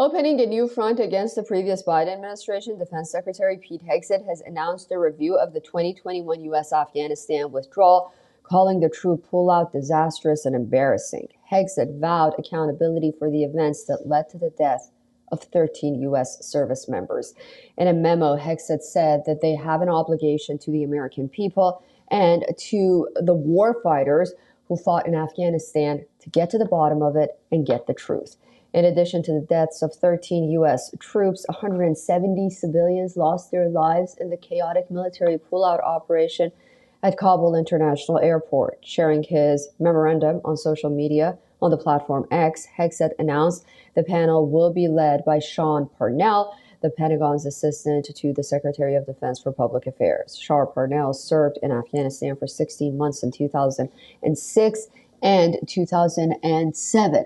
Opening a new front against the previous Biden administration, Defense Secretary Pete Hegseth has announced a review of the 2021 U.S. Afghanistan withdrawal, calling the troop pullout disastrous and embarrassing. Hegseth vowed accountability for the events that led to the death of 13 U.S. service members. In a memo, Hegseth said that they have an obligation to the American people and to the warfighters who fought in Afghanistan to get to the bottom of it and get the truth. In addition to the deaths of 13 U.S. troops, 170 civilians lost their lives in the chaotic military pullout operation at Kabul International Airport. Sharing his memorandum on social media on the platform X, Hegseth announced the panel will be led by Sean Parnell, the Pentagon's assistant to the Secretary of Defense for Public Affairs. Sean Parnell served in Afghanistan for 16 months in 2006 and 2007.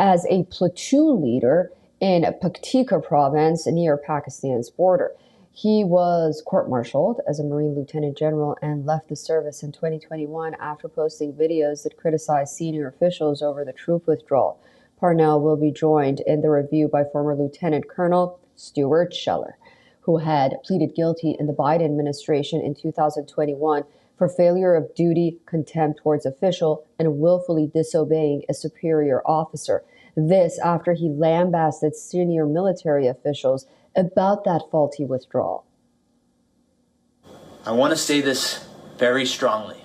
As a platoon leader in Paktika province near Pakistan's border. He was court-martialed as a Marine Lieutenant General and left the service in 2021 after posting videos that criticized senior officials over the troop withdrawal. Parnell will be joined in the review by former Lieutenant Colonel Stuart Scheller, who had pleaded guilty in the Biden administration in 2021 for failure of duty, contempt towards official, and willfully disobeying a superior officer. This after he lambasted senior military officials about that faulty withdrawal. I want to say this very strongly.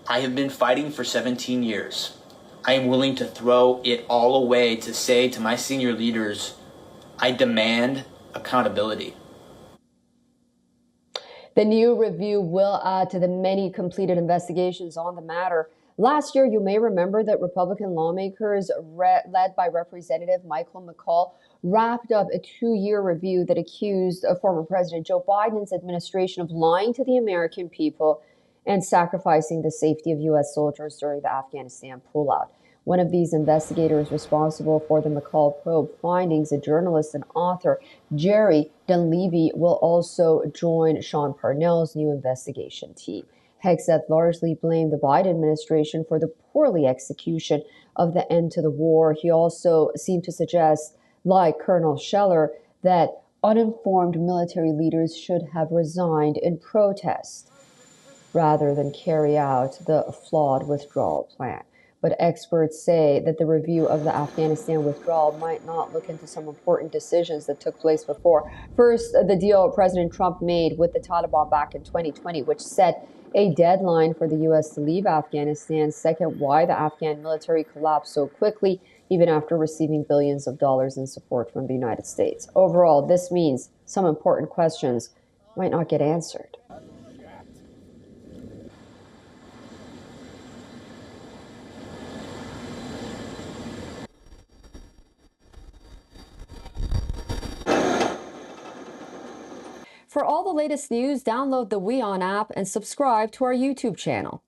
I have been fighting for 17 years. I am willing to throw it all away to say to my senior leaders, I demand accountability. The new review will add to the many completed investigations on the matter. Last year, you may remember that Republican lawmakers led by Representative Michael McCaul wrapped up a 2-year review that accused former President Joe Biden's administration of lying to the American people and sacrificing the safety of U.S. soldiers during the Afghanistan pullout. One of these investigators responsible for the McCaul probe findings, a journalist and author, Jerry Dunleavy, will also join Sean Parnell's new investigation team. Hegseth largely blamed the Biden administration for the poorly execution of the end to the war. He also seemed to suggest, like Colonel Scheller, that uninformed military leaders should have resigned in protest rather than carry out the flawed withdrawal plan. But experts say that the review of the Afghanistan withdrawal might not look into some important decisions that took place before. First, the deal President Trump made with the Taliban back in 2020, which set a deadline for the U.S. to leave Afghanistan. Second, why the Afghan military collapsed so quickly, even after receiving billions of dollars in support from the United States. Overall, this means some important questions might not get answered. For all the latest news, download the WION app and subscribe to our YouTube channel.